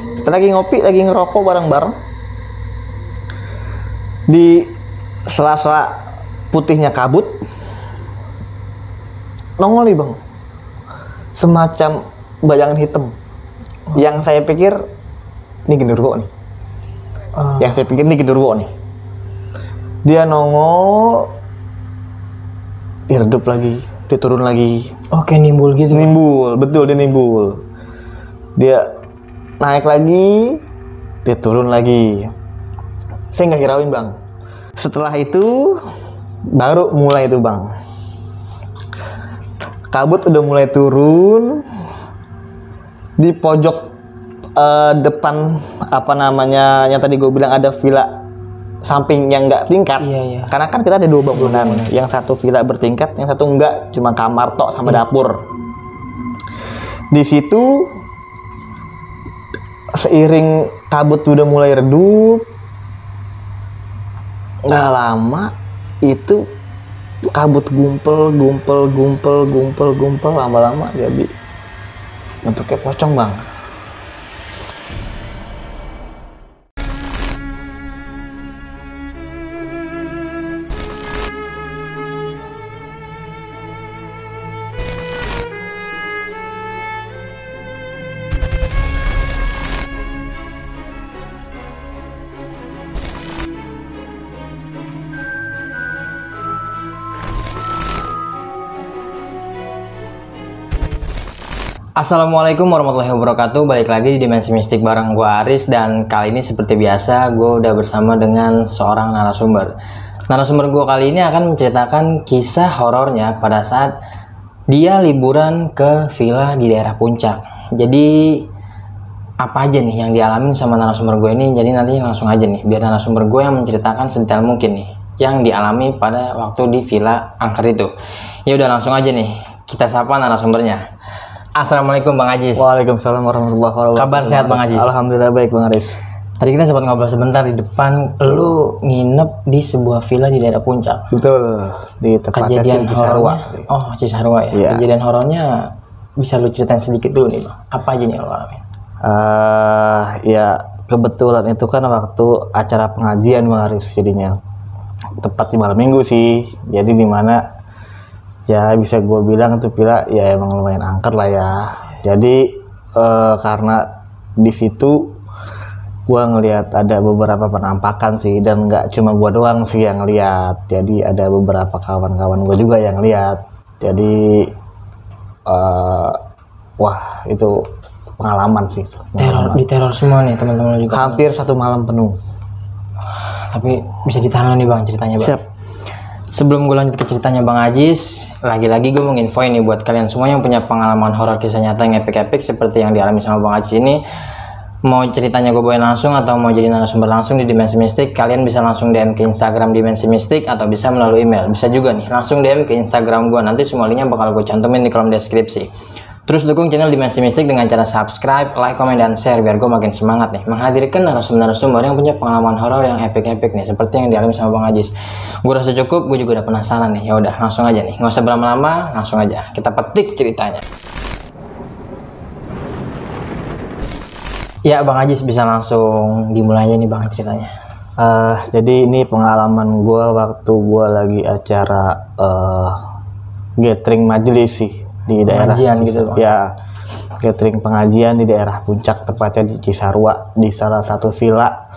Kita lagi ngopi, lagi ngerokok bareng-bareng. Di sela-sela putihnya kabut, nongol nih bang, semacam bayangan hitam. Yang saya pikir ini genderuwo nih. Yang saya pikir ini genderuwo nih. Dia nongol, dia redup lagi, dia turun lagi. Oke, nimbul gitu. Nimbul, betul, dia nimbul. Dia naik lagi, dia turun lagi. Saya nggak hirauin bang. Setelah itu baru mulai itu bang. Kabut udah mulai turun. Di pojok depan apa namanya yang tadi gue bilang ada villa samping yang nggak tingkat. Iya. Karena kan kita ada 2 bangunan. Yang satu villa bertingkat, yang satu enggak, cuma kamar tok sama dapur. Di situ seiring kabut udah mulai redup, nggak lama itu kabut gumpel, lama-lama jadi bentuknya pocong bang. Assalamualaikum warahmatullahi wabarakatuh. Balik lagi di Dimensi Mistik bareng gue Aris. Dan kali ini seperti biasa gue udah bersama dengan seorang narasumber. Narasumber gue kali ini akan menceritakan kisah horornya pada saat dia liburan ke villa di daerah Puncak. Jadi apa aja nih yang dialamin sama narasumber gue ini. Jadi nanti langsung aja nih biar narasumber gue yang menceritakan sedetail mungkin nih yang dialami pada waktu di villa angker itu. Ya udah langsung aja nih kita sapa narasumbernya. Assalamualaikum Bang Ajis. Waalaikumsalam warahmatullahi wabarakatuh. Kabar sehat Bang Ajis? Alhamdulillah baik Bang Aris. Tadi kita sempat ngobrol sebentar di depan. Lu nginep di sebuah villa di daerah Puncak. Betul, di tepatnya Kejadian Cisarua. Oh, Cisarua ya. Iya. Kejadian horornya bisa lu ceritain sedikit dulu nih Bang. Apa aja nih yang lu alamin? Ya kebetulan itu kan waktu acara pengajian Bang Aris jadinya. Tepat di malam minggu sih. Jadi di mana ya bisa gue bilang itu villa ya emang lumayan angker lah ya. Jadi karena di situ gue ngelihat ada beberapa penampakan sih, dan nggak cuma gue doang sih yang lihat. Jadi ada beberapa kawan-kawan gue juga yang lihat. Jadi wah itu pengalaman sih. Diteror semua nih teman-teman juga. Hampir 1 malam penuh. Tapi bisa ditahan nih Bang ceritanya Bang. Siap. Sebelum gue lanjut ke ceritanya Bang Ajis, lagi-lagi gue mau nginfoin nih buat kalian semua yang punya pengalaman horor kisah nyata yang epic-epic seperti yang dialami sama Bang Ajis ini. Mau ceritanya gue bawain langsung atau mau jadi narasumber langsung di Dimensi Mistik, kalian bisa langsung DM ke Instagram Dimensi Mistik atau bisa melalui email. Bisa juga nih langsung DM ke Instagram gue, nanti semua linknya bakal gue cantumin di kolom deskripsi. Terus dukung channel Dimensi Mistik dengan cara subscribe, like, komen, dan share biar gue makin semangat nih menghadirkan narasumber-narasumber yang punya pengalaman horor yang epic-epic nih seperti yang dialami sama Bang Ajis. Gue rasa cukup, gue juga udah penasaran nih. Ya udah, langsung aja nih, nggak usah berlama-lama, langsung aja kita petik ceritanya. Ya Bang Ajis bisa langsung dimulai aja nih Bang ceritanya. Jadi ini pengalaman gue waktu gue lagi acara gathering majelis sih di daerah Pengajian gitu Bang. Ya, gathering pengajian di daerah Puncak, tepatnya di Cisarua, di salah satu villa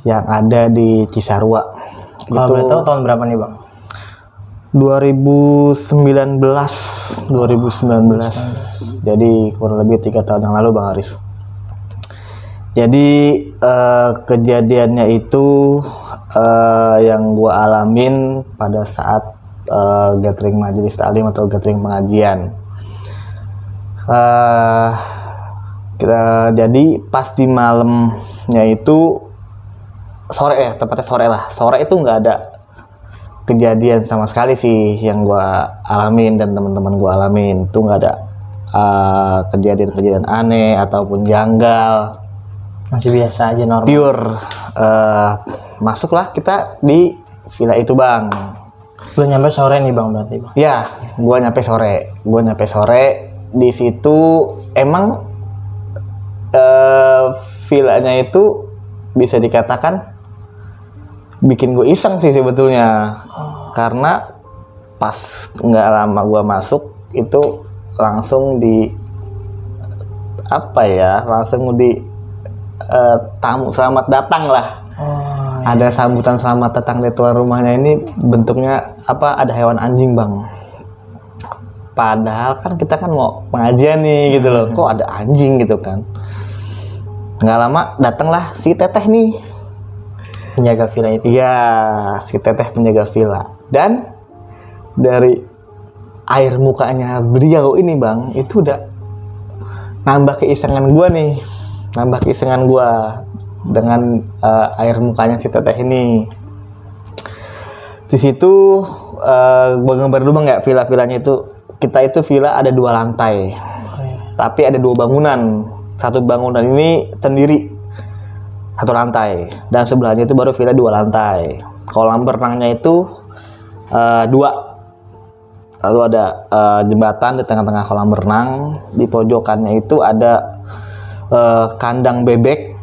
yang ada di Cisarua. Kalau boleh tahu tahun berapa nih Bang? 2019. Jadi kurang lebih 3 tahun yang lalu Bang Arif. Jadi kejadiannya itu yang gua alamin pada saat gathering majelis taklim atau gathering pengajian. Jadi pas di malamnya itu sore ya, tepatnya sore lah. Sore itu nggak ada kejadian sama sekali sih yang gua alamin dan teman-teman gua alamin. Itu nggak ada kejadian-kejadian aneh ataupun janggal. Masih biasa aja, normal. Pure. Masuklah kita di villa itu Bang. Lu nyampe sore nih Bang berarti Bang? Ya, gua nyampe sore. Di situ emang villanya itu bisa dikatakan bikin gue iseng sih sebetulnya. Karena pas nggak lama gue masuk itu langsung di langsung di tamu selamat datang lah. Ada sambutan selamat datang di tuan rumahnya. Ini bentuknya ada hewan anjing bang. Padahal kan kita kan mau pengajian nih gitu loh, kok ada anjing gitu kan. Nggak lama datanglah si teteh nih, Penjaga villa itu. iya si teteh penjaga villa. Dan dari air mukanya beliau ini bang, itu udah nambah keisengan gua dengan air mukanya si teteh ini. Di situ gua gambar dulu bang ya, villa-villanya itu, kita itu villa ada 2 lantai, tapi ada 2 bangunan. Satu bangunan ini sendiri 1 lantai, dan sebelahnya itu baru villa 2 lantai. Kolam berenangnya itu 2. Lalu ada jembatan di tengah-tengah kolam berenang. Di pojokannya itu ada kandang bebek.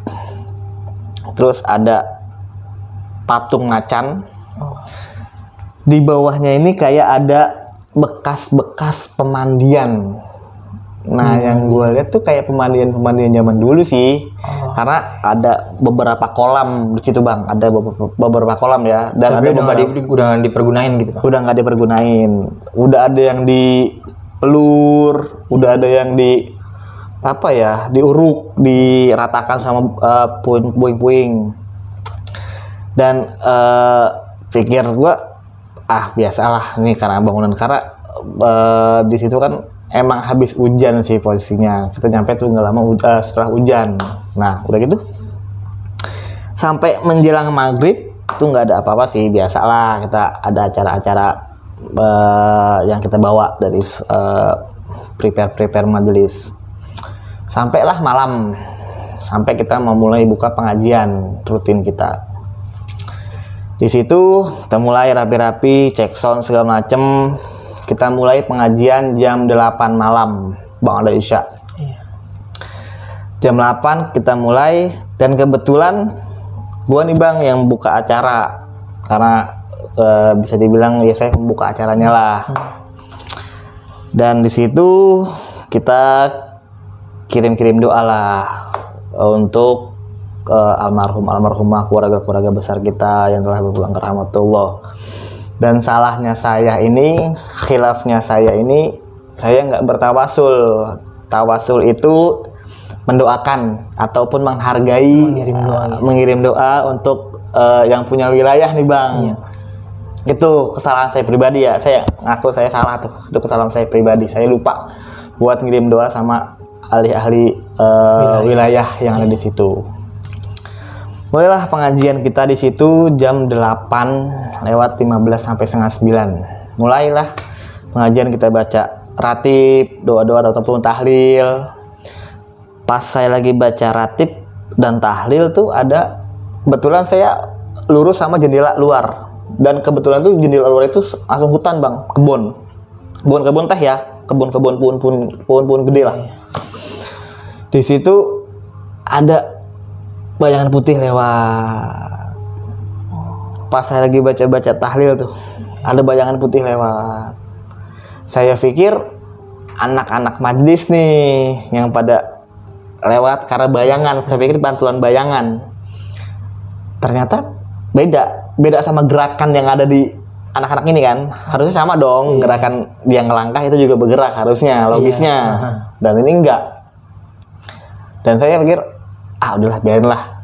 Terus ada patung macan. Di bawahnya ini kayak ada bekas-bekas pemandian. Nah, yang gue lihat tuh kayak pemandian zaman dulu sih. Karena ada beberapa kolam di situ bang, ada beberapa kolam ya. Dan tapi ada udah dipergunain gitu Pak? Udah nggak dipergunain. Udah ada yang dipelur, udah ada yang diuruk, diratakan sama puing-puing. Dan pikir gue biasalah nih karena bangunan, karena di situ kan emang habis hujan sih posisinya. Kita nyampe tuh nggak lama setelah hujan. Nah udah gitu sampai menjelang maghrib tuh nggak ada apa-apa sih, biasalah kita ada acara-acara yang kita bawa dari prepare majelis. Sampailah malam, sampai kita mau mulai buka pengajian rutin kita. Di situ kita mulai rapi-rapi, cek sound segala macem. Kita mulai pengajian jam 8 malam, bang, ada isya. Jam 8 kita mulai, dan kebetulan gua nih bang yang buka acara, karena bisa dibilang ya saya membuka acaranya lah. Dan di situ kita kirim-kirim doa lah untuk almarhumah keluarga besar kita yang telah berpulang ke rahmatullah. Dan salahnya saya ini, khilafnya saya ini, saya nggak bertawasul. Tawasul itu mendoakan ataupun menghargai, mengirim doa untuk yang punya wilayah nih bang. Itu kesalahan saya pribadi ya, saya ngaku saya salah tuh, itu kesalahan saya pribadi. Saya lupa buat ngirim doa sama ahli-ahli wilayah yang ada di situ. Mulailah pengajian kita di situ jam 8:15 sampai setengah 9. Mulailah pengajian, kita baca ratib, doa-doa ataupun tahlil. Pas saya lagi baca ratib dan tahlil tuh ada, kebetulan saya lurus sama jendela luar. Dan kebetulan tuh jendela luar itu langsung hutan bang, kebun teh ya, kebun gede lah. Di situ ada bayangan putih lewat. Pas saya lagi baca tahlil tuh, ada bayangan putih lewat. Saya pikir anak-anak majlis nih yang pada lewat karena bayangan. Saya pikir bantuan bayangan. Ternyata beda sama gerakan yang ada di anak-anak ini kan. Harusnya sama dong, gerakan dia ngelangkah itu juga bergerak harusnya, logisnya. Dan ini enggak. Dan saya pikir udahlah, biarin lah.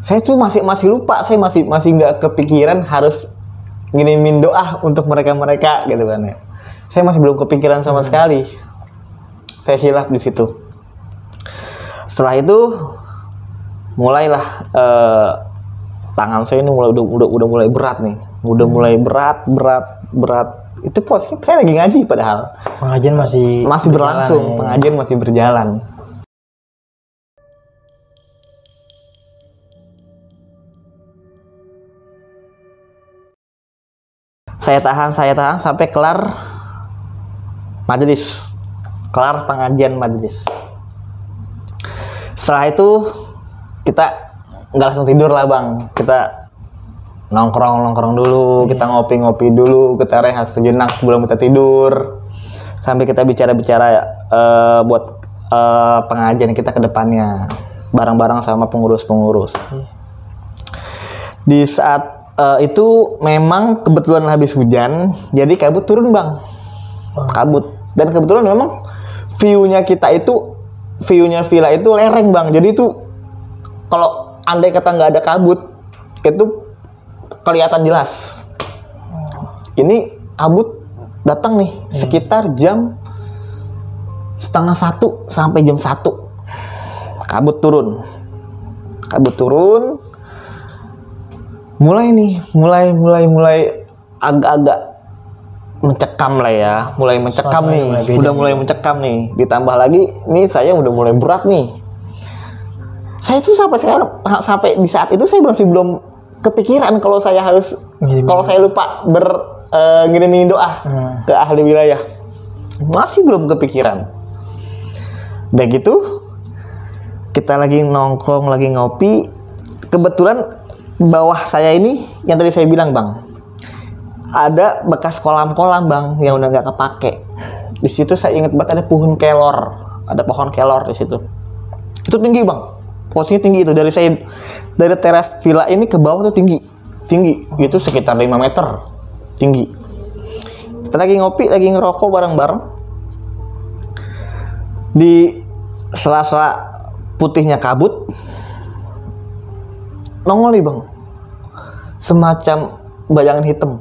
Saya tuh masih lupa, saya masih nggak kepikiran harus ngirimin doa untuk mereka gitu kan ya. Saya masih belum kepikiran sama sekali. Saya hilaf di situ. Setelah itu mulailah tangan saya ini udah mulai berat nih, udah mulai berat. Itu posisi saya lagi ngaji padahal. Pengajian masih berlangsung, pengajian masih berjalan. Saya tahan sampai kelar majelis, kelar pengajian majelis. Setelah itu kita nggak langsung tidur lah bang, kita nongkrong dulu, kita ngopi dulu, kita rehat sejenak sebelum kita tidur, sampai kita bicara-bicara buat pengajian kita ke depannya bareng-bareng sama pengurus-pengurus. Di saat itu memang kebetulan habis hujan, jadi kabut turun bang, kabut. Dan kebetulan memang view-nya villa itu lereng bang, jadi itu kalau andai kata nggak ada kabut itu kelihatan jelas. Ini kabut datang nih sekitar jam 12:30 sampai jam 1. Kabut turun. Mulai agak-agak mencekam lah ya. Mulai mencekam nih. Udah mulai mencekam nih. Ditambah lagi nih saya udah mulai berat nih. Saya tuh sampai di saat itu saya masih belum kepikiran kalau saya lupa ngirimin doa ke ahli wilayah. Masih belum kepikiran. Udah gitu kita lagi nongkrong, lagi ngopi. Kebetulan bawah saya ini yang tadi saya bilang bang, ada bekas kolam-kolam bang yang udah nggak kepake. Di situ saya ingat banget ada pohon kelor di situ. Itu tinggi bang. Posisinya tinggi itu dari teras villa ini ke bawah tuh tinggi itu sekitar 5 meter tinggi. Kita lagi ngopi, lagi ngerokok bareng-bareng di sela-sela putihnya kabut, nongol nih bang semacam bayangan hitam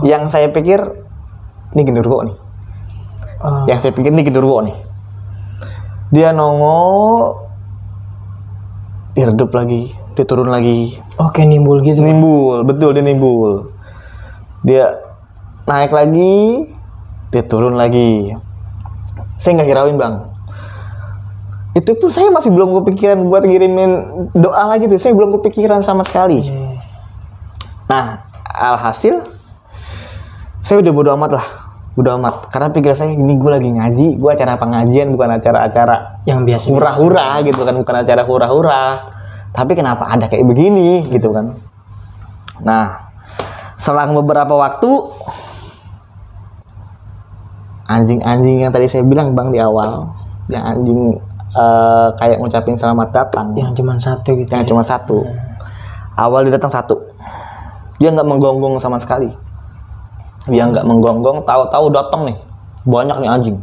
yang saya pikir ini genderuwo nih. Dia nongol, dia redup lagi, dia turun lagi. Oke, nimbul gitu. Betul, dia nimbul. Dia naik lagi, dia turun lagi. Saya nggak hirauin bang. Itu pun saya masih belum kepikiran buat ngirimin doa lagi tuh. Saya belum kepikiran sama sekali. Nah, alhasil saya udah bodo amat. Karena pikir saya ini gue lagi ngaji, gue acara pengajian bukan acara-acara yang biasa hura-hura gitu kan, bukan acara hura-hura. Tapi kenapa ada kayak begini gitu kan? Nah, selang beberapa waktu anjing-anjing yang tadi saya bilang bang di awal, yang anjing kayak ngucapin selamat datang, yang cuma satu gitu. Cuma satu. Awal dia datang satu, dia nggak menggonggong sama sekali. Tahu-tahu datang nih banyak nih anjing.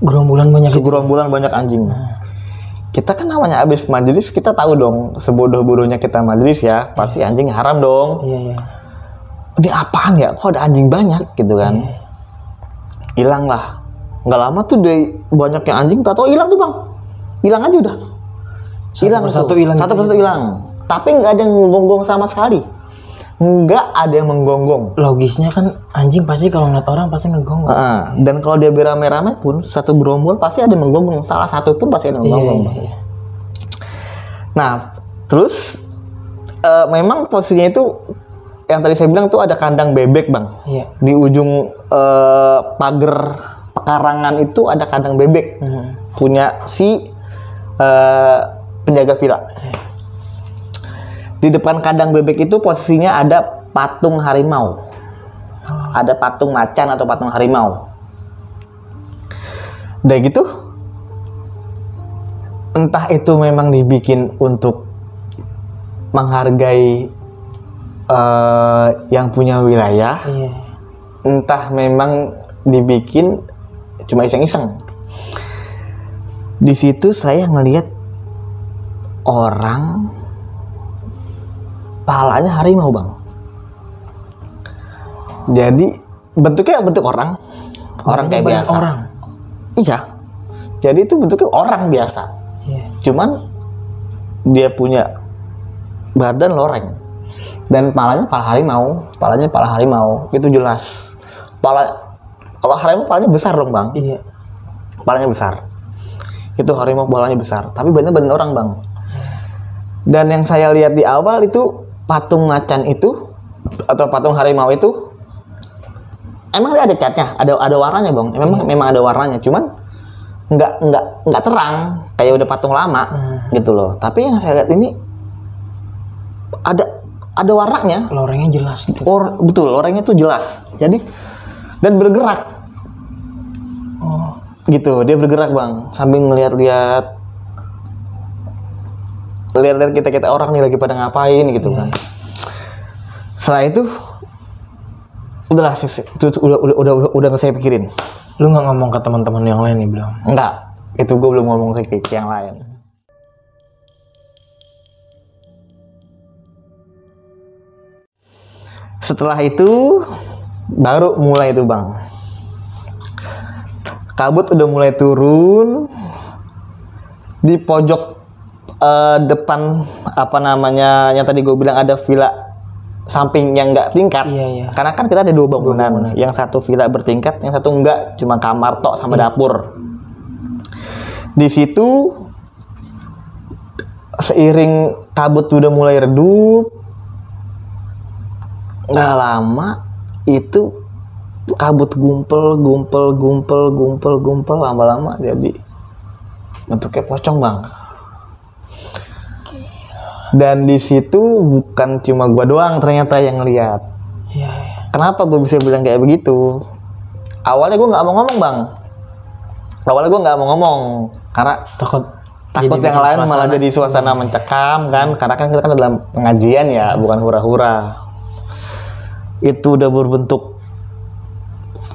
Gerombolan banyak anjing. Kita kan namanya abis majelis, kita tahu dong sebodoh-bodohnya kita majelis ya, pasti anjing haram dong. Iya. Ini apaan ya? Kok ada anjing banyak gitu kan? Hilang lah. Nggak lama tuh dari banyaknya anjing, tahu hilang tuh bang. Hilang aja udah. Satu persatu hilang. Tapi nggak ada yang menggonggong sama sekali. Nggak ada yang menggonggong. Logisnya kan anjing pasti kalau ngeliat orang pasti ngegonggong. Dan kalau dia beramai-ramai pun satu gerombol pasti ada yang menggonggong. Salah satu pun pasti ada yang menggonggong. Iya. Nah, terus memang posisinya itu yang tadi saya bilang tuh ada kandang bebek bang. Iya. Di ujung pagar pekarangan itu ada kandang bebek punya si penjaga villa. Di depan kandang bebek itu posisinya ada patung harimau. Ada patung macan atau patung harimau. Udah gitu, entah itu memang dibikin untuk menghargai yang punya wilayah, entah memang dibikin cuma iseng-iseng. Di situ saya ngelihat orang palanya harimau bang. Jadi bentuknya bentuk orang kayak biasa. Iya. Jadi itu bentuknya orang biasa. Cuman dia punya badan loreng dan palanya pala harimau. Itu jelas. Kalau harimau palanya besar dong bang. Iya. Palanya besar. Itu harimau palanya besar. Tapi badan orang bang. Dan yang saya lihat di awal itu patung macan itu atau patung harimau itu emang dia ada catnya, ada warnanya bang. Memang ada warnanya. Cuman nggak terang kayak udah patung lama gitu loh. Tapi yang saya lihat ini ada warnanya. Lorengnya jelas gitu. Betul, lorengnya tuh jelas. Jadi dan bergerak. Gitu, dia bergerak bang, sambil ngeliat-liat kita orang nih lagi pada ngapain gitu kan. Setelah itu udahlah, udah nggak saya pikirin. Lu nggak ngomong ke teman-teman yang lain nih bilang? Enggak, itu gue belum ngomong ke yang lain. Setelah itu baru mulai tuh bang, kabut udah mulai turun di pojok depan apa namanya yang tadi gue bilang ada villa samping yang nggak tingkat. Iya. Karena kan kita ada dua bangunan, yang satu villa bertingkat, yang satu enggak, cuma kamar tok sama dapur. Di situ seiring kabut udah mulai redup, nggak lama itu kabut gumpel lama-lama jadi bentuknya pocong bang. Dan di situ bukan cuma gua doang ternyata yang lihat. Iya. Kenapa gue bisa bilang kayak begitu? Awalnya gua nggak mau ngomong bang. Karena takut yang lain malah jadi suasana mencekam kan. Karena kan kita kan dalam pengajian ya, bukan hura-hura. Itu udah berbentuk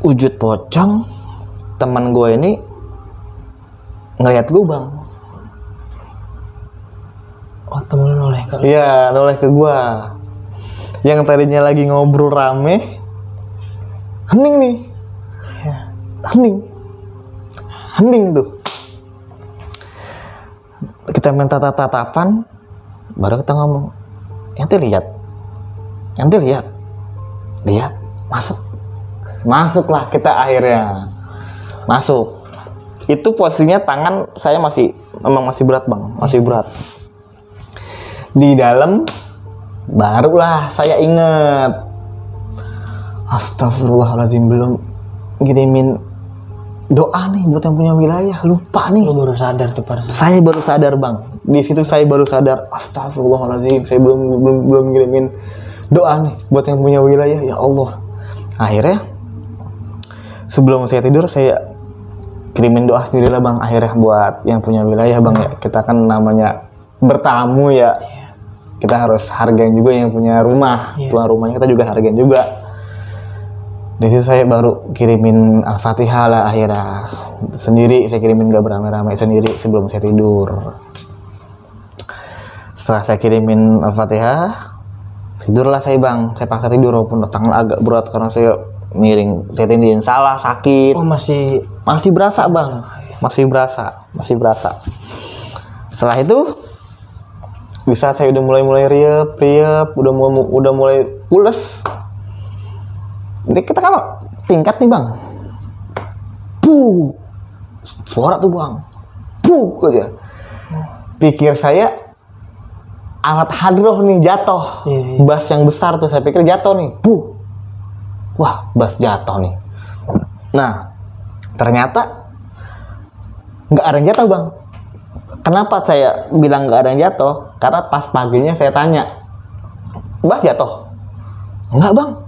wujud pocong. Teman gue ini ngeliat gue bang. Oh, temen lu noleh ke lu? Iya, noleh ke gue. Yang tadinya lagi ngobrol rame, hening nih. Hening tuh. Kita minta tatapan, baru kita ngomong, ente lihat, masuklah kita akhirnya, masuk. Itu posisinya tangan saya masih berat bang, masih berat. Di dalam barulah saya inget, astagfirullahaladzim, belum ngirimin doa nih buat yang punya wilayah, lupa nih. Lu baru sadar tuh pada saat. Saya baru sadar bang, di situ saya baru sadar, astagfirullahaladzim, saya belum ngirimin doa nih buat yang punya wilayah, ya Allah. Akhirnya sebelum saya tidur saya kirimin doa sendirilah bang, akhirnya buat yang punya wilayah bang ya. Kita kan namanya bertamu ya, kita harus hargain juga yang punya rumah, tuan rumahnya kita juga hargain juga. Di situ saya baru kirimin Al-Fatihah lah akhirnya sendiri, saya kirimin gak beramai-ramai, sendiri sebelum saya tidur. Setelah saya kirimin Al-Fatihah, tidurlah saya bang. Saya paksa tidur walaupun tangan agak berat karena saya miring, saya tindihin salah, sakit. Oh, masih berasa bang, masih berasa. Setelah itu bisa saya udah mulai riep, udah mulai pules. Jadi kita kan tingkat nih bang, suara tuh bang, aja. Pikir saya alat hadroh nih jatuh, bass yang besar tuh saya pikir jatuh nih, wah bass jatuh nih. Nah ternyata nggak ada yang jatuh bang. Kenapa saya bilang nggak ada yang jatuh? Karena pas paginya saya tanya, bass jatuh? Enggak bang.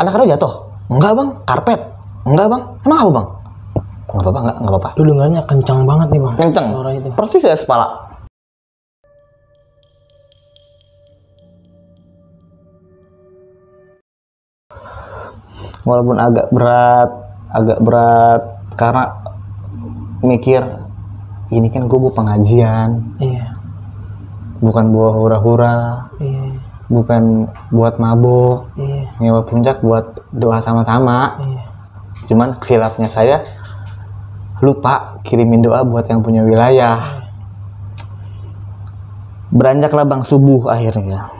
Anak kado jatuh? Enggak bang. Karpet? Enggak bang. Emang apa bang? Enggak apa-apa. Lu dengarnya kencang banget nih bang. Kencang. Persis ya kepala. Walaupun agak berat karena mikir ini kan gue buat pengajian. Iya. Bukan buat hura-hura. Iya. Bukan buat mabuk, nyewa puncak buat doa sama-sama. Cuman khilafnya saya lupa kirimin doa buat yang punya wilayah. Beranjaklah bang subuh akhirnya.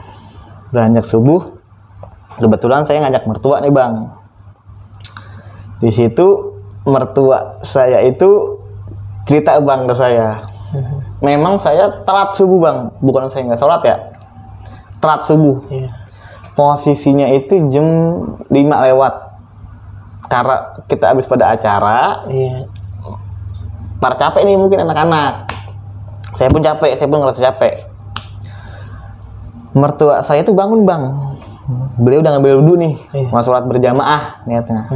Beranjak subuh, kebetulan saya ngajak mertua nih bang. Di situ mertua saya itu cerita bang ke saya. Memang saya telat subuh bang, bukan saya nggak sholat ya. Telat subuh. Posisinya itu jam 5 lewat. Karena kita habis pada acara. para capek nih mungkin anak-anak. Saya pun capek, saya pun ngerasa capek. Mertua saya tuh bangun bang, beliau udah ngambil wudhu nih, mau sholat berjamaah niatnya.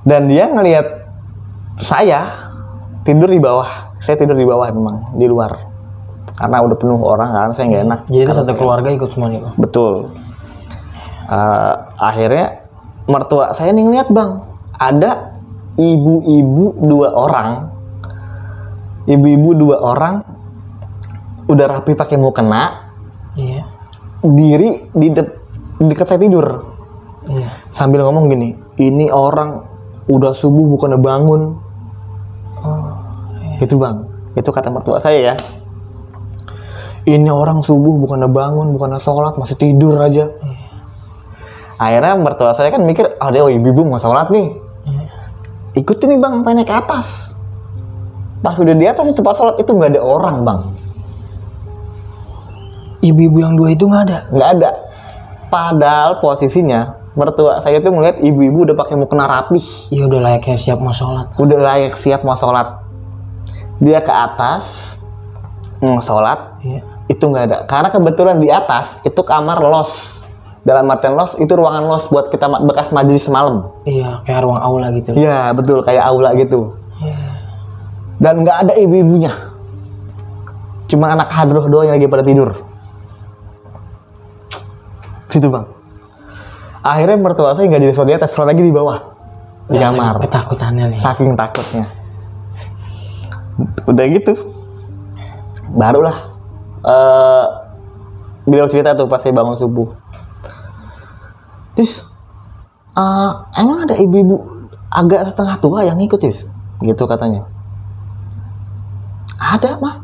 Dan dia ngelihat saya tidur di bawah. Saya tidur di bawah memang, di luar. Karena udah penuh orang kan, saya nggak enak. Jadi itu satu keluarga ikut semua nih, Bang? Betul. Akhirnya mertua saya nih ngeliat bang, ada ibu-ibu dua orang, udah rapi pakai mukena, diri di dekat saya tidur, sambil ngomong gini, ini orang udah subuh bukannya bangun, gitu bang, itu kata mertua saya ya. Ini orang subuh bukannya bangun, bukannya sholat, masih tidur aja. Akhirnya mertua saya kan mikir, ada ibu-ibu mau sholat nih. Ikutin nih bang, sampai naik ke atas. Pas udah di atas itu pas sholat itu nggak ada orang bang. Ibu-ibu yang dua itu nggak ada? Nggak ada. Padahal posisinya mertua saya tuh ngeliat ibu-ibu udah pakai mukena rapih. Iya udah layaknya siap mau sholat. Udah layak siap mau sholat. Dia ke atas mau sholat. Itu nggak ada. Karena kebetulan di atas itu kamar los. Dalam artian los itu ruangan los buat kita bekas majelis semalam. Iya, kayak ruang aula gitu. Iya betul, kayak aula gitu. Dan nggak ada ibu-ibunya. Cuma anak hadroh doang yang lagi pada tidur. Situ bang. Akhirnya mertua saya nggak jadi sholat di atas, sholat lagi di bawah, di kamar. Ketakutannya nih. Saking takutnya. Udah gitu, barulah beliau cerita tuh pas saya bangun subuh. Tis, emang ada ibu-ibu agak setengah tua yang ikut, Tis? Gitu katanya. Ada mah.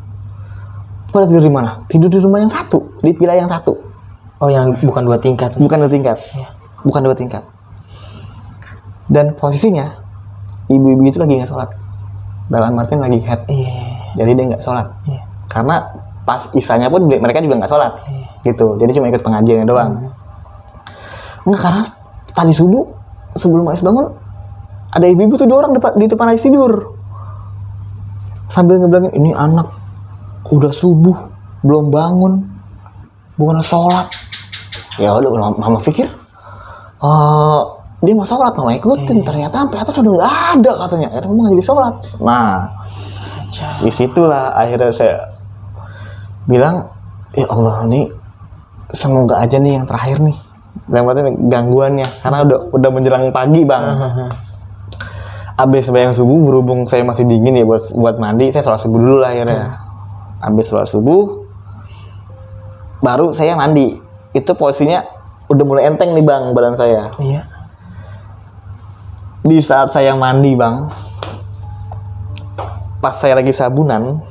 Pada tidur di mana? Tidur di rumah yang satu, di villa yang satu. Oh, yang bukan 2 tingkat. Bukan 2 tingkat. Bukan 2 tingkat. Dan posisinya ibu-ibu itu lagi nggak sholat. Dalam artian lagi head. Jadi dia nggak sholat. Karena pas isanya pun mereka juga nggak sholat. Gitu. Jadi cuma ikut pengajian doang. Enggak, karena tadi subuh sebelum Ais bangun ada ibu-ibu tuh 2 orang di depan Ais tidur. Sambil ngebilangin, ini anak udah subuh belum bangun, bukan sholat. Ya udah, mama pikir dia mau sholat, mama ikutin. Ternyata sampai atas udah nggak ada katanya. Akhirnya mama nggak jadi sholat. Nah, disitulah akhirnya saya bilang, ya Allah, nih semoga aja nih yang terakhir nih. Yang penting gangguannya, karena udah menjelang pagi bang. Abis sembahyang subuh, berhubung saya masih dingin ya buat mandi, saya sholat subuh dulu lah akhirnya. Abis sholat subuh, baru saya mandi. Itu posisinya udah mulai enteng nih bang badan saya. Di saat saya mandi bang, pas saya lagi sabunan,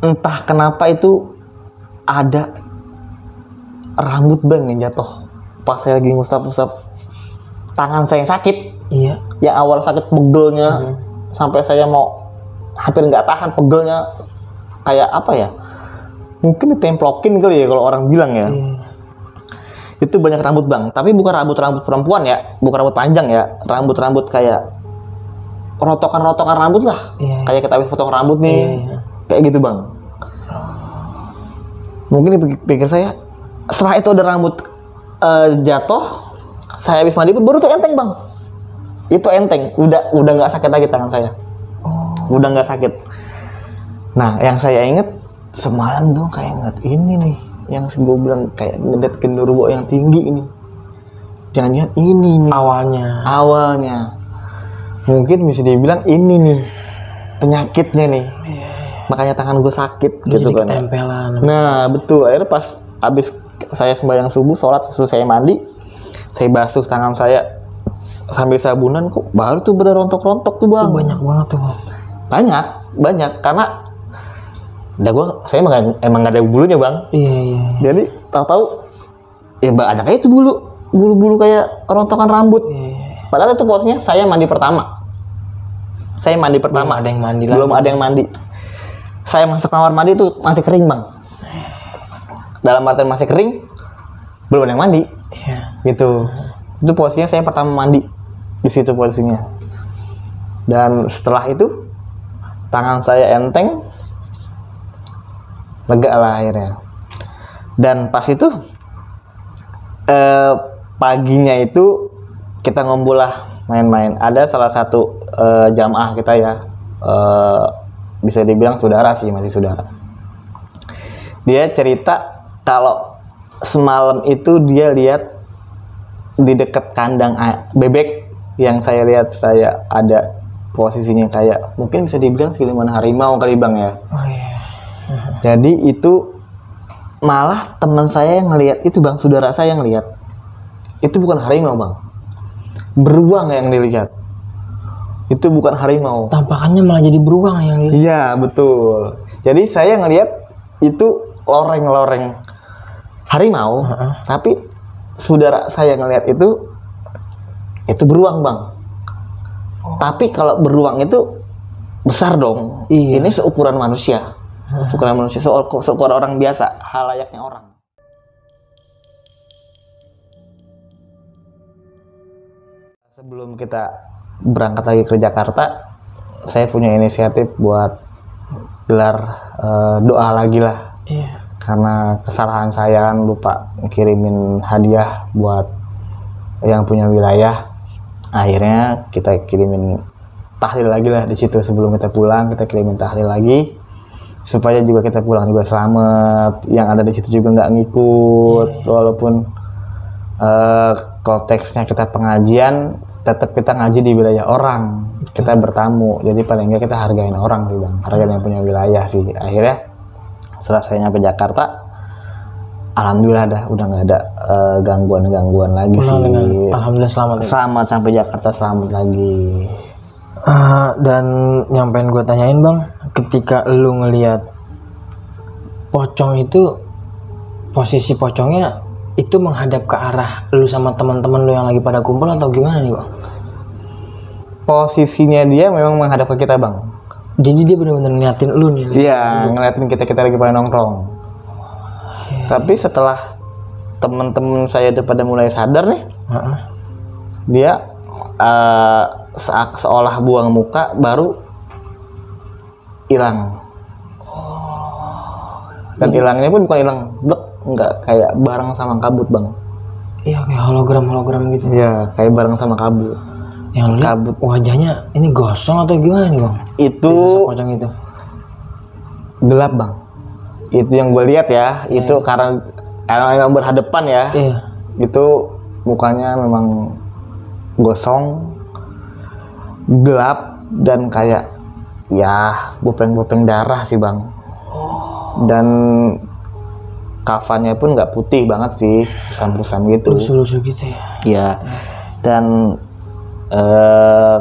entah kenapa itu ada rambut bang yang jatuh pas saya lagi ngusap-ngusap tangan saya yang sakit. Yang awal sakit pegelnya, sampai saya mau hampir nggak tahan pegelnya, kayak apa ya, mungkin ditemplokin kali ya kalau orang bilang ya. Itu banyak rambut bang, tapi bukan rambut perempuan ya, bukan rambut panjang ya, rambut kayak rotokan rambut lah. Kayak kita habis potong rambut nih, kayak gitu bang. Mungkin pikir saya, setelah itu ada rambut jatuh, saya habis mandi pun baru tuh enteng bang. Itu enteng, udah nggak sakit lagi tangan saya. Udah nggak sakit. Nah, yang saya inget semalam tuh kayak ngeliat ini nih, yang gue bilang kayak ngeliat genderuwo yang tinggi ini. Jangan-jangan ini nih awalnya. Mungkin bisa dibilang ini nih penyakitnya nih. Makanya tangan gue sakit gitu kan. Ketempelan. Nah betul, akhirnya pas abis saya sembahyang subuh, sholat, sesudah saya mandi, saya basuh tangan saya sambil sabunan, kok baru tuh rontok-rontok tuh bang. Itu banyak banget tuh bang. Banyak karena saya emang gak ada bulunya bang. Jadi tahu-tahu ya banyak aja itu bulu kayak rontokan rambut. Padahal itu posisinya saya mandi pertama. Belum ada yang mandi lagi. Belum ada yang mandi. Saya masuk kamar mandi itu masih kering bang. Dalam artian masih kering, belum ada yang mandi. Gitu. Itu posisinya saya pertama mandi. Di situ posisinya. Dan setelah itu tangan saya enteng, lega lah akhirnya. Dan pas itu paginya itu kita ngumpul lah main-main. Ada salah satu jamaah kita ya, bisa dibilang saudara sih, masih saudara. Dia cerita kalau semalam itu dia lihat di dekat kandang bebek yang saya lihat, saya ada posisinya kayak mungkin bisa dibilang siluman harimau kali bang ya. Oh iya. Jadi itu malah teman saya yang ngelihat itu bang, saudara saya yang lihat itu bukan harimau bang, beruang yang dilihat. Itu bukan harimau. Tampakannya malah jadi beruang yang dilihat. Iya betul. Jadi saya ngelihat itu loreng-loreng harimau, tapi saudara saya ngelihat itu beruang bang. Tapi kalau beruang itu besar dong. Iya. Ini seukuran manusia. Seukuran orang biasa, halayaknya orang. Sebelum kita berangkat lagi ke Jakarta, saya punya inisiatif buat gelar doa lagi lah. Iya. Karena kesalahan saya kan lupa kirimin hadiah buat yang punya wilayah. Akhirnya kita kirimin tahlil lagi lah di situ. Sebelum kita pulang, kita kirimin tahlil lagi supaya juga kita pulang juga selamat. Yang ada di situ juga nggak ngikut, walaupun konteksnya kita pengajian, tetap kita ngaji di wilayah orang. Kita bertamu, jadi paling nggak kita hargain orang sih bang, hargain yang punya wilayah sih. Akhirnya setelah saya nyampe Jakarta, alhamdulillah udah nggak ada gangguan lagi sih. Alhamdulillah selamat. Selamat sampai Jakarta, selamat lagi. Dan yang pengen gue tanyain bang, ketika lu ngelihat pocong itu, posisi pocongnya itu menghadap ke arah lu sama teman-teman lu yang lagi pada kumpul atau gimana nih bang? Posisinya dia memang menghadap ke kita bang. Jadi dia benar-benar ngeliatin lu nih? Iya, ngeliatin kita lagi pada nongkrong. Tapi setelah teman-teman saya udah pada mulai sadar nih, dia seolah buang muka baru hilang. Dan hilangnya pun bukan hilang blek, enggak kayak bareng sama kabut bang. Iya, kayak hologram gitu. Iya, kayak bareng sama kabut. Yang lu lihat wajahnya ini gosong atau gimana nih bang? Itu pocong itu gelap bang. Itu yang gue lihat ya. Itu karena emang berhadapan ya. Iya. Itu mukanya memang gosong, gelap, dan kayak ya bopeng-bopeng darah sih bang. Dan kafannya pun nggak putih banget sih, kusam-kusam gitu. Lusuh-lusuh gitu ya. Iya. Dan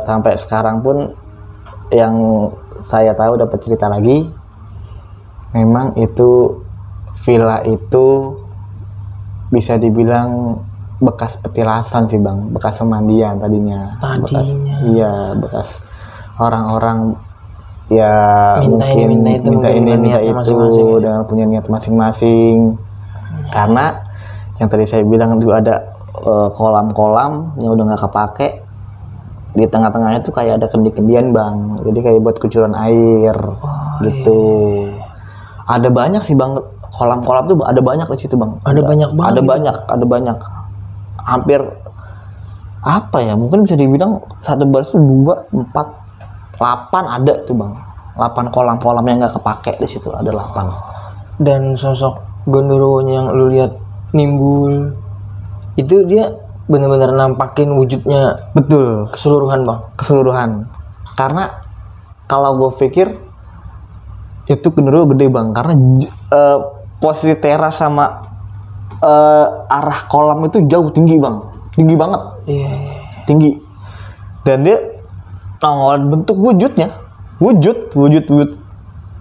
sampai sekarang pun yang saya tahu dapat cerita lagi, memang itu villa itu bisa dibilang bekas petilasan sih bang, bekas pemandian tadinya. Bekas orang-orang ya minta itu dengan punya niat masing-masing. Karena yang tadi saya bilang itu ada kolam-kolam yang udah nggak kepake. Di tengah-tengahnya tuh kayak ada kendi-kendian bang, jadi kayak buat kucuran air gitu. Ada banyak sih bang, kolam-kolam tuh ada banyak di situ bang. Ada banyak banget. Ada banyak. Hampir apa ya? Mungkin bisa dibilang satu baris tuh 2, 4, 8 ada tuh bang. 8 kolam-kolam yang nggak kepake di situ, ada 8. Dan sosok gondorowonya yang lu lihat nimbul itu dia benar-benar nampakin wujudnya. Betul. Keseluruhan bang. Keseluruhan. Karena kalau gue pikir itu genderuwo gede bang, karena posisi teras sama arah kolam itu jauh tinggi bang, tinggi banget. Iya. Tinggi. Dan dia nongol bentuk wujud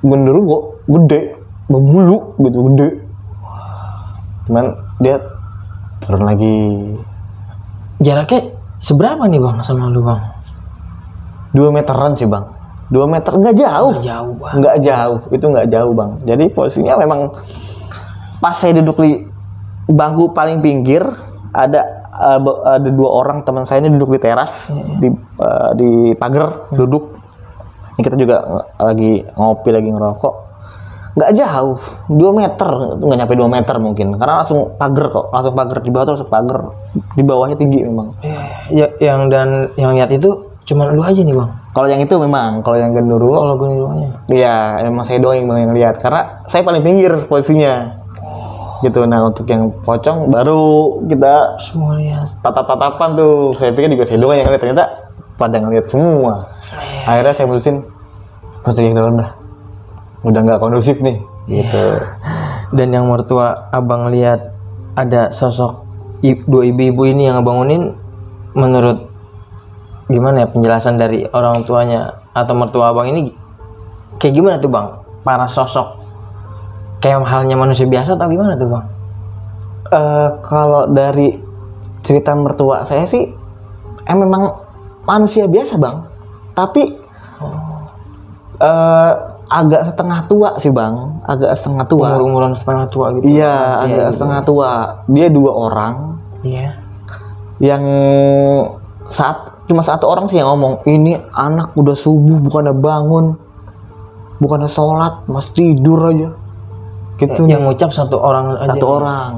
genderuwo gede, berbulu gitu gede. Cuman dia turun lagi. Jaraknya seberapa nih bang sama lu bang? 2 meteran sih bang. 2 meter, nggak jauh. Nggak jauh, itu nggak jauh bang. Jadi posisinya memang pas saya duduk di bangku paling pinggir, ada ada 2 orang teman saya ini duduk di teras di pagar duduk. Ini kita juga lagi ngopi, lagi ngerokok. Nggak jauh, 2 meter, nggak nyampe 2 meter mungkin. Karena langsung pagar kok, langsung pagar di bawah tuh langsung pagar. Di bawahnya tinggi memang. Ya, yang lihat itu cuma lu aja nih bang. Kalau yang itu memang, kalau yang genderuwo. Kalau genderuwonya. Iya, emang saya doang yang lihat. Karena saya paling pinggir posisinya. Gitu. Nah untuk yang pocong baru kita Semua lihat. tatap-tatapan tuh. Saya pikir juga saya doang yang lihat, ternyata pada ngeliat semua. Akhirnya saya mutusin harus yang dalam dah. Udah nggak kondusif nih, gitu. Dan yang mertua abang lihat ada sosok 2 ibu-ibu ini yang ngebangunin, menurut gimana ya penjelasan dari orang tuanya atau mertua abang ini kayak gimana tuh bang? Para sosok kayak halnya manusia biasa atau gimana tuh bang? Kalau dari cerita mertua saya sih, memang manusia biasa bang, tapi agak setengah tua sih bang, agak setengah tua. Umur-umuran setengah tua gitu. Iya, agak gitu. setengah tua. Dia 2 orang. Iya. Yang cuma 1 orang sih yang ngomong, ini anak udah subuh bukannya bangun, bukannya sholat, masih tidur aja. Gitu. Yang ngucap 1 orang aja. 1 orang.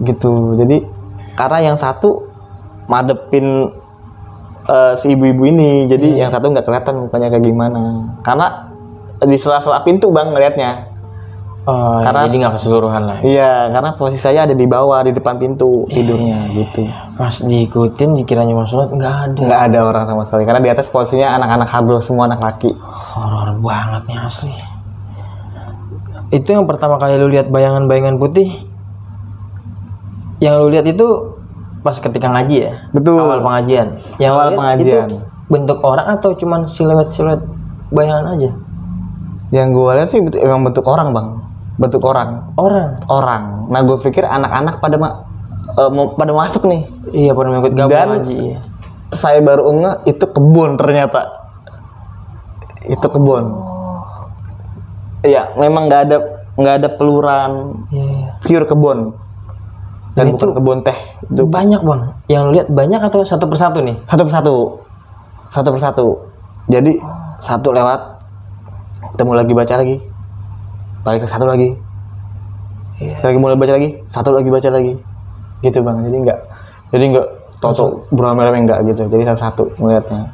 Gitu. Jadi karena yang 1 madepin si ibu-ibu ini, jadi yang 1 nggak kelihatan mukanya kayak gimana. Karena di sela-sela pintu bang ngelihatnya. Karena jadi nggak keseluruhan lah. Iya, karena posisi saya ada di bawah, di depan pintu tidurnya gitu. Pas diikutin dikiranya mau sholat, nggak ada. Nggak ada orang sama sekali, karena di atas posisinya anak-anak hadroh semua, anak laki. Horor banget nih asli. Itu yang pertama kali lu lihat bayangan-bayangan putih. Yang lu lihat itu pas ketika ngaji ya? Betul. Awal pengajian. Yang Awal lu lihat pengajian. itu bentuk orang atau cuman siluet-siluet bayangan aja? Yang gue lihat sih emang bentuk orang bang, bentuk orang. Orang. Nah gue pikir anak-anak pada masuk nih. Iya, pada ikut gabung Dan ngaji. Iya. saya baru ngeh itu kebun ternyata. Itu kebun. Iya, memang nggak ada peluran. Iya. Pure kebun. Dan itu bukan kebun teh. Itu banyak bang. Yang lu lihat banyak atau satu persatu nih? satu persatu. Jadi 1 lewat, ketemu lagi baca lagi, balik ke 1 lagi. Lagi mulai baca lagi, 1 lagi baca lagi. Gitu bang. Jadi nggak toto beramai-ramai enggak gitu. Jadi 1-1 melihatnya.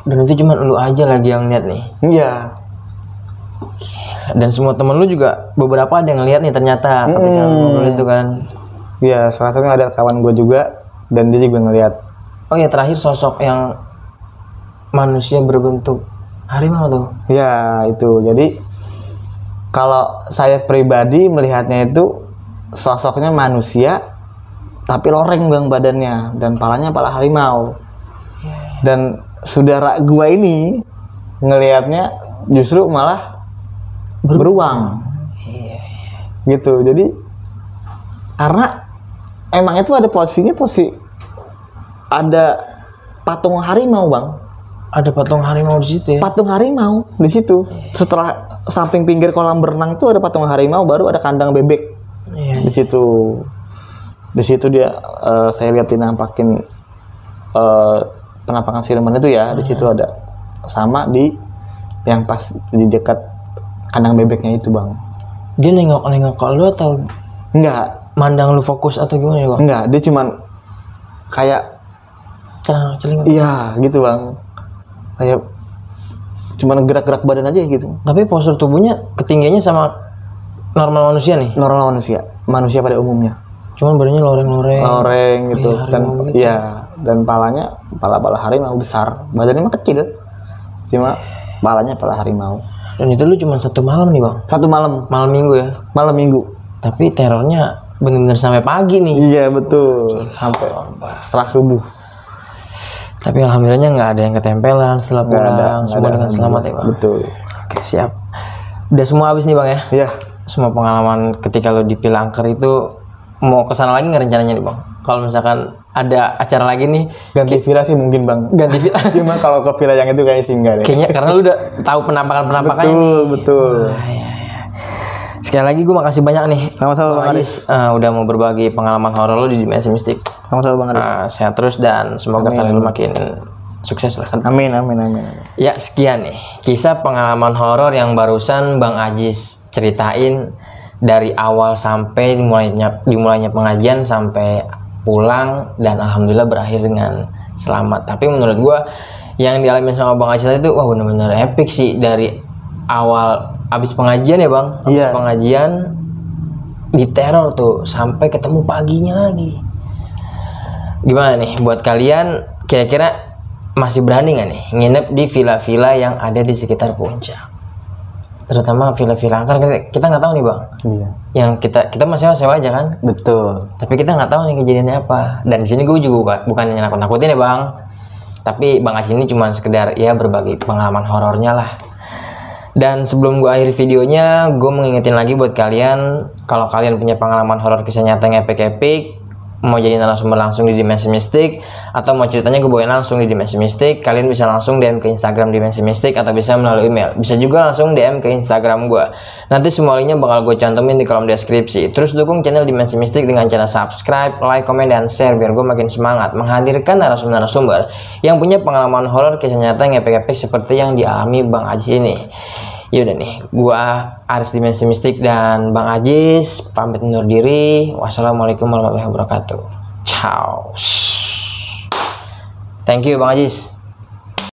Dan itu cuma lu aja lagi yang lihat nih. Iya. Dan semua temen lu juga beberapa ada yang lihat nih ternyata ketika lu ngobrol itu kan. Iya, salah satunya ada kawan gue juga dan dia juga ngelihat. Oh ya, terakhir sosok yang manusia berbentuk harimau tuh. Ya itu. Jadi kalau saya pribadi melihatnya itu sosoknya manusia tapi loreng bang badannya dan palanya pala harimau. Dan saudara gua ini ngelihatnya justru malah beruang. Gitu. Jadi karena emang itu ada posisinya ada patung harimau bang. Ada patung harimau di situ ya? Patung harimau di situ. Setelah samping pinggir kolam berenang tuh ada patung harimau, baru ada kandang bebek. Iya. Di situ. Di situ dia saya lihat dinampakin penampakan siluman itu ya. Di situ ada sama di yang pas di dekat kandang bebeknya itu bang. Dia nengok-nengok ke lu atau Enggak. mandang lu fokus atau gimana ya bang? Enggak, dia cuman kayak Celing. iya gitu bang. Kayak cuman gerak-gerak badan aja gitu. Tapi postur tubuhnya ketinggiannya sama normal manusia nih? Normal manusia pada umumnya. Cuman badannya loreng gitu. Iya, Dan harimau gitu. iya, dan palanya pala harimau besar. Badannya mah kecil. Cuma palanya pala harimau. Dan itu lu cuma 1 malam nih bang? 1 malam. Malam minggu ya? Malam minggu. Tapi terornya bener-bener sampai pagi nih. Iya betul. Sampai setelah subuh. Tapi alhamdulillahnya nggak ada yang ketempelan setelah Nggak pulang. ada, Semua dengan selamat ya bang? Betul. Oke, siap. Udah semua habis nih bang ya? Iya. Semua pengalaman ketika lu di Pilangker itu mau kesana lagi nggak rencananya nih bang? Kalau misalkan ada acara lagi nih, Ganti villa sih mungkin bang. ganti Cuma kalau ke villa yang itu kayaknya sih enggak deh. kayaknya karena lu udah tahu penampakannya Betul, nih. betul. Iya. Sekali lagi gue makasih banyak nih Sama-sama Bang Ajis udah mau berbagi pengalaman horor lo di Dimensi Mistik. Sama-sama Bang Aris. Sehat terus dan semoga kalian makin sukses lah kan. Amin, amin, amin. Ya sekian nih kisah pengalaman horor yang barusan Bang Ajis ceritain dari awal sampai dimulainya pengajian sampai pulang, dan alhamdulillah berakhir dengan selamat. Tapi menurut gua yang dialami sama Bang Ajis itu wah bener-bener epic sih. Dari awal abis pengajian ya Bang, abis pengajian diteror tuh sampai ketemu paginya lagi. Gimana nih buat kalian, kira-kira masih berani nggak nih nginep di villa-villa yang ada di sekitar puncak? Terutama villa-villa kan kita nggak tahu nih Bang. Iya. Yang kita masih sewa aja kan. Betul. Tapi kita nggak tahu nih kejadiannya apa. Dan di sini gue juga bukan nakut-nakutin ya Bang. Tapi Bang Ajis ini cuma sekedar ya berbagi pengalaman horornya lah. Dan sebelum gue akhir videonya, gue mengingetin lagi buat kalian, kalau kalian punya pengalaman horor kisah nyata yang epic-epic, mau jadi narasumber langsung di Dimensi Mistik, atau mau ceritanya gue bawain langsung di Dimensi Mistik, kalian bisa langsung DM ke Instagram Dimensi Mistik, atau bisa melalui email. Bisa juga langsung DM ke Instagram gue. Nanti semua linknya bakal gue cantumin di kolom deskripsi. Terus dukung channel Dimensi Mistik dengan cara subscribe, like, komen, dan share biar gue makin semangat menghadirkan narasumber-narasumber yang punya pengalaman horor kisah nyata yang epic-epic seperti yang dialami Bang Ajis ini. Yaudah nih, gua Aris Dimensi Mistik dan Bang Ajis pamit undur diri. Wassalamualaikum warahmatullahi wabarakatuh. Ciao. Thank you Bang Ajis.